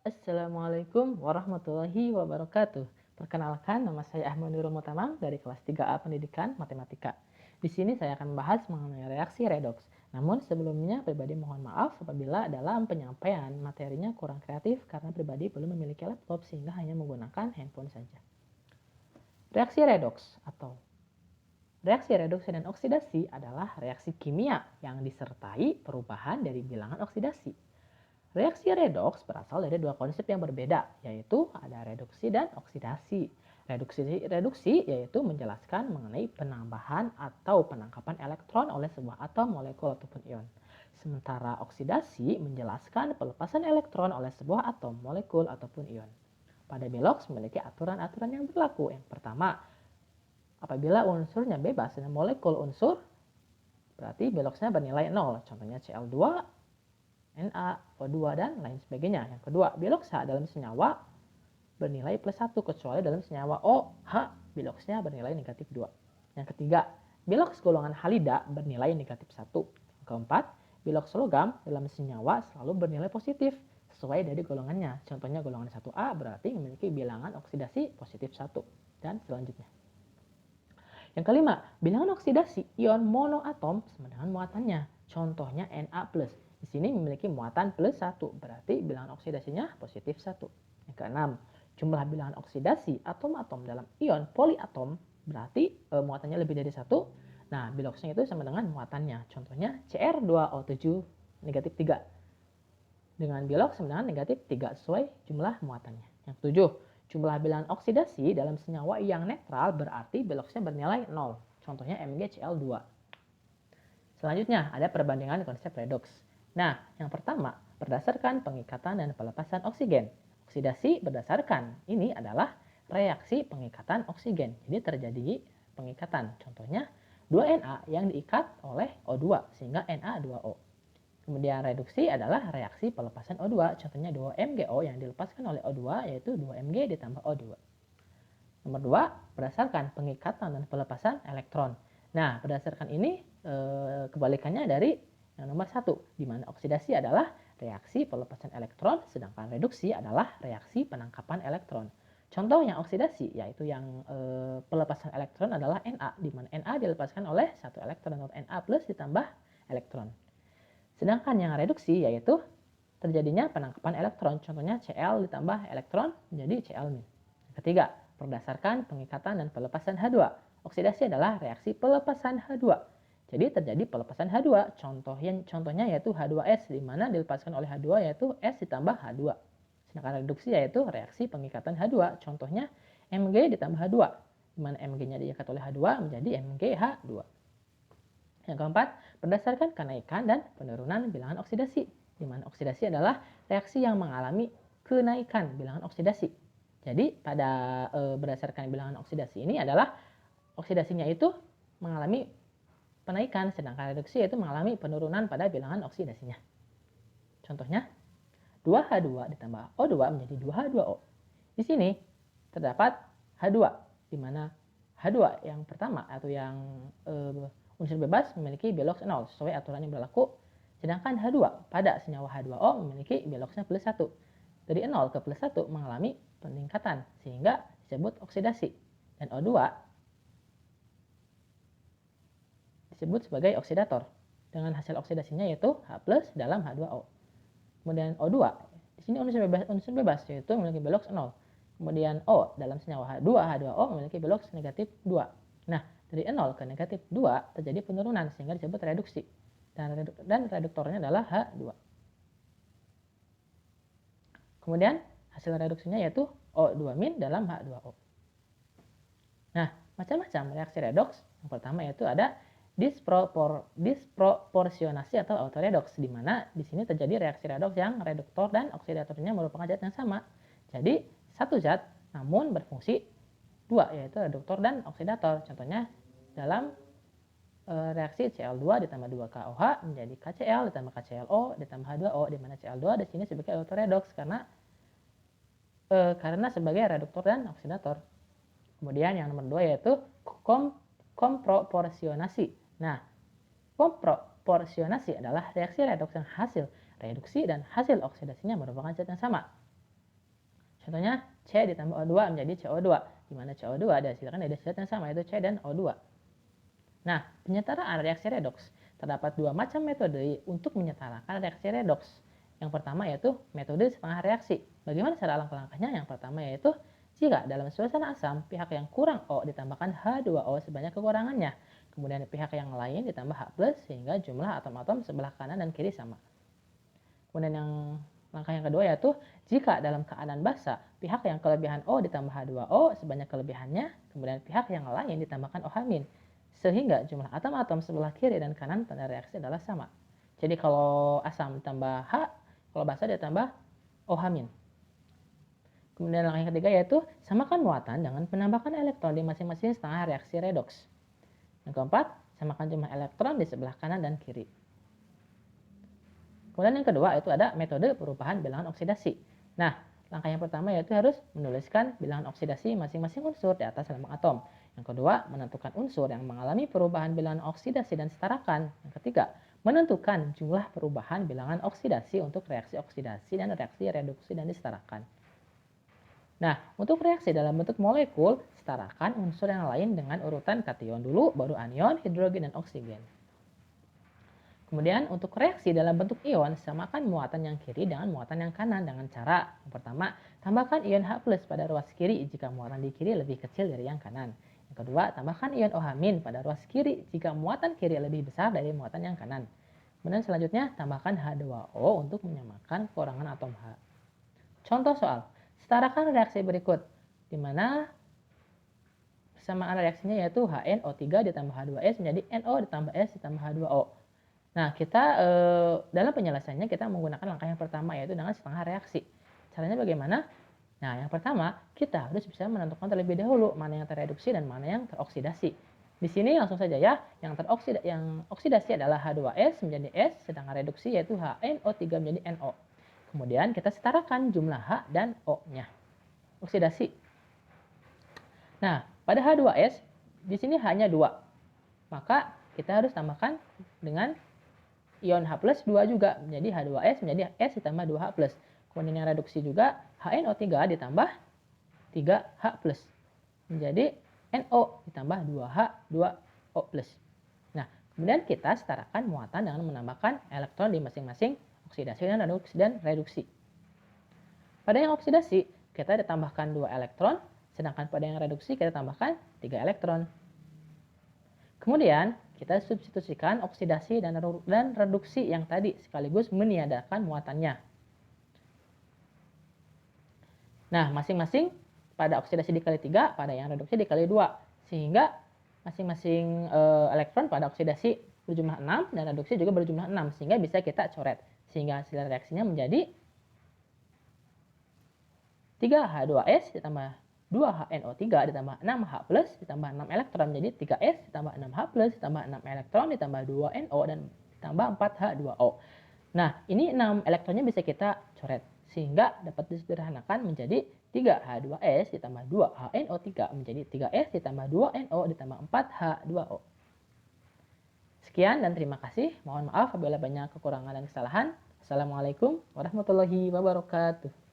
Assalamualaikum warahmatullahi wabarakatuh. Perkenalkan, nama saya Ahmad Nurul Mutamang dari kelas 3A Pendidikan Matematika. Di sini saya akan membahas mengenai reaksi redoks. Namun sebelumnya pribadi mohon maaf apabila dalam penyampaian materinya kurang kreatif karena pribadi belum memiliki laptop sehingga hanya menggunakan handphone saja. Reaksi redoks atau reaksi reduksi dan oksidasi adalah reaksi kimia yang disertai perubahan dari bilangan oksidasi. Reaksi redoks berasal dari dua konsep yang berbeda, yaitu ada reduksi dan oksidasi. Reduksi yaitu menjelaskan mengenai penambahan atau penangkapan elektron oleh sebuah atom, molekul, ataupun ion. Sementara oksidasi menjelaskan pelepasan elektron oleh sebuah atom, molekul, ataupun ion. Pada Belox memiliki aturan-aturan yang berlaku. Yang pertama, apabila unsurnya bebas dengan molekul unsur, berarti Beloxnya bernilai 0. Contohnya Cl2, Na, O2, dan lain sebagainya. Yang kedua, Beloxa dalam senyawa bernilai +1 kecuali dalam senyawa OH, Beloxnya bernilai negatif 2. Yang ketiga, Belox golongan halida bernilai negatif 1. Yang keempat, Belox logam dalam senyawa selalu bernilai positif sesuai dari golongannya. Contohnya golongan 1A berarti memiliki bilangan oksidasi positif 1. Dan selanjutnya. Yang kelima, bilangan oksidasi ion monoatom sama dengan muatannya. Contohnya Na+. Di sini memiliki muatan +1, berarti bilangan oksidasinya positif 1. Yang keenam, jumlah bilangan oksidasi atom-atom dalam ion poliatom berarti muatannya lebih dari 1. Nah, Beloxnya itu sama dengan muatannya. Contohnya Cr2O7 negatif 3. Dengan Belox sama dengan negatif 3 sesuai jumlah muatannya. Yang ketujuh, jumlah bilangan oksidasi dalam senyawa yang netral berarti Beloxnya bernilai 0. Contohnya MgCl2. Selanjutnya ada perbandingan konsep redoks. Nah, yang pertama, berdasarkan pengikatan dan pelepasan oksigen. Oksidasi berdasarkan ini adalah reaksi pengikatan oksigen. Jadi terjadi pengikatan. Contohnya 2Na yang diikat oleh O2 sehingga Na2O. Kemudian reduksi adalah reaksi pelepasan O2. Contohnya 2MgO yang dilepaskan oleh O2 yaitu 2Mg ditambah O2. Nomor 2, berdasarkan pengikatan dan pelepasan elektron. Nah, berdasarkan ini kebalikannya dari yang nomor 1, di mana oksidasi adalah reaksi pelepasan elektron, sedangkan reduksi adalah reaksi penangkapan elektron. Contoh yang oksidasi, yaitu yang pelepasan elektron adalah Na, di mana Na dilepaskan oleh 1 elektron atau Na plus ditambah elektron. Sedangkan yang reduksi, yaitu terjadinya penangkapan elektron, contohnya Cl ditambah elektron menjadi Cl-. Yang ketiga, berdasarkan pengikatan dan pelepasan H2. Oksidasi adalah reaksi pelepasan H2. Jadi terjadi pelepasan H2. Contohnya yaitu H2S, di mana dilepaskan oleh H2 yaitu S ditambah H2. Sedangkan reduksi yaitu reaksi pengikatan H2. Contohnya Mg ditambah H2, di mana Mg-nya diikat oleh H2 menjadi MgH2. Yang keempat, berdasarkan kenaikan dan penurunan bilangan oksidasi, di mana oksidasi adalah reaksi yang mengalami kenaikan bilangan oksidasi. Jadi pada berdasarkan bilangan oksidasi ini adalah oksidasinya itu mengalami penaikan, sedangkan reduksi itu mengalami penurunan pada bilangan oksidasinya. Contohnya 2H2 ditambah O2 menjadi 2H2O. Di sini terdapat H2, di mana H2 yang pertama atau yang unsur bebas memiliki Belox 0 sesuai aturan yang berlaku, sedangkan H2 pada senyawa H2O memiliki Beloxnya +1. Dari 0 ke +1 mengalami peningkatan sehingga disebut oksidasi, dan O2 disebut sebagai oksidator dengan hasil oksidasinya yaitu H+ dalam H2O. Kemudian O2 di sini unsur bebas yaitu memiliki Belox 0. Kemudian O dalam senyawa H2O memiliki Belox negatif 2. Nah, dari 0 ke negatif 2 terjadi penurunan sehingga disebut reduksi. Dan reduktornya adalah H2. Kemudian hasil reduksinya yaitu O2- dalam H2O. Nah, macam-macam reaksi redoks. Yang pertama yaitu ada disproporsionasi atau autoredoks, di mana di sini terjadi reaksi redoks yang reduktor dan oksidatornya merupakan zat yang sama. Jadi satu zat namun berfungsi dua, yaitu reduktor dan oksidator. Contohnya dalam reaksi Cl2 ditambah 2KOH menjadi KCl ditambah KClO ditambah H2O, di mana Cl2 di sini sebagai autoredoks karena sebagai reduktor dan oksidator. Kemudian yang nomor 2 yaitu komproporsionasi. Nah, komproporsionasi adalah reaksi redoks yang hasil reduksi dan hasil oksidasinya merupakan zat yang sama. Contohnya C ditambah O2 menjadi CO2, di mana CO2 dihasilkan dari zat yang sama yaitu C dan O2. Nah, penyetaraan reaksi redoks. Terdapat dua macam metode untuk menyetarakan reaksi redoks. Yang pertama yaitu metode setengah reaksi. Bagaimana cara langkah-langkahnya? Yang pertama yaitu jika dalam suasana asam, pihak yang kurang O ditambahkan H2O sebanyak kekurangannya. Kemudian pihak yang lain ditambah H+, sehingga jumlah atom-atom sebelah kanan dan kiri sama. Kemudian langkah yang kedua yaitu jika dalam keadaan basa, pihak yang kelebihan O ditambah H2O sebanyak kelebihannya, kemudian pihak yang lain ditambahkan OH-, sehingga jumlah atom-atom sebelah kiri dan kanan pada reaksi adalah sama. Jadi kalau asam ditambah H, kalau basa ditambah OH-. Kemudian langkah yang ketiga yaitu samakan muatan dengan penambahan elektron di masing-masing setengah reaksi redoks. Yang keempat, samakan jumlah elektron di sebelah kanan dan kiri. Kemudian yang kedua itu ada metode perubahan bilangan oksidasi. Nah, langkah yang pertama yaitu harus menuliskan bilangan oksidasi masing-masing unsur di atas lambang atom. Yang kedua, menentukan unsur yang mengalami perubahan bilangan oksidasi dan setarakan. Yang ketiga, menentukan jumlah perubahan bilangan oksidasi untuk reaksi oksidasi dan reaksi reduksi dan disetarakan. Nah, untuk reaksi dalam bentuk molekul, setarakan unsur yang lain dengan urutan kation dulu, baru anion, hidrogen, dan oksigen. Kemudian untuk reaksi dalam bentuk ion, samakan muatan yang kiri dengan muatan yang kanan dengan cara yang pertama, tambahkan ion H+ pada ruas kiri jika muatan di kiri lebih kecil dari yang kanan. Yang kedua, tambahkan ion OH- pada ruas kiri jika muatan kiri lebih besar dari muatan yang kanan. Kemudian selanjutnya, tambahkan H2O untuk menyamakan kekurangan atom H. Contoh soal, setarakan reaksi berikut, di mana persamaan reaksinya yaitu HNO3 ditambah H2S menjadi NO ditambah S ditambah H2O. Nah, kita dalam penyelesaiannya kita menggunakan langkah yang pertama yaitu dengan setengah reaksi. Caranya bagaimana? Nah, yang pertama kita harus bisa menentukan terlebih dahulu mana yang tereduksi dan mana yang teroksidasi. Di sini langsung saja ya, yang oksidasi adalah H2S menjadi S, sedangkan reduksi yaitu HNO3 menjadi NO. Kemudian kita setarakan jumlah H dan O-nya. Oksidasi. Nah, pada H2S di sini hanya 2. Maka kita harus tambahkan dengan ion H+, 2 juga menjadi H2S menjadi S ditambah 2H+. Kemudian yang reduksi juga HNO3 ditambah 3H+. Menjadi NO ditambah 2H, 2O+. Nah, kemudian kita setarakan muatan dengan menambahkan elektron di masing-masing oksidasi dan reduksi. Pada yang oksidasi, kita ditambahkan 2 elektron, sedangkan pada yang reduksi kita tambahkan 3 elektron. Kemudian, kita substitusikan oksidasi dan reduksi yang tadi sekaligus meniadakan muatannya. Nah, masing-masing pada oksidasi dikali 3, pada yang reduksi dikali 2. Sehingga masing-masing elektron pada oksidasi berjumlah 6 dan reduksi juga berjumlah 6. Sehingga bisa kita coret. Sehingga hasil reaksinya menjadi 3H2S ditambah 2HNO3 ditambah 6H+ ditambah 6 elektron menjadi 3S ditambah 6H+ ditambah 6 elektron ditambah 2NO dan ditambah 4H2O. Nah, ini 6 elektronnya bisa kita coret sehingga dapat disederhanakan menjadi 3H2S ditambah 2HNO3 menjadi 3S ditambah 2NO ditambah 4H2O. Sekian dan terima kasih. Mohon maaf apabila banyak kekurangan dan kesalahan. Assalamualaikum warahmatullahi wabarakatuh.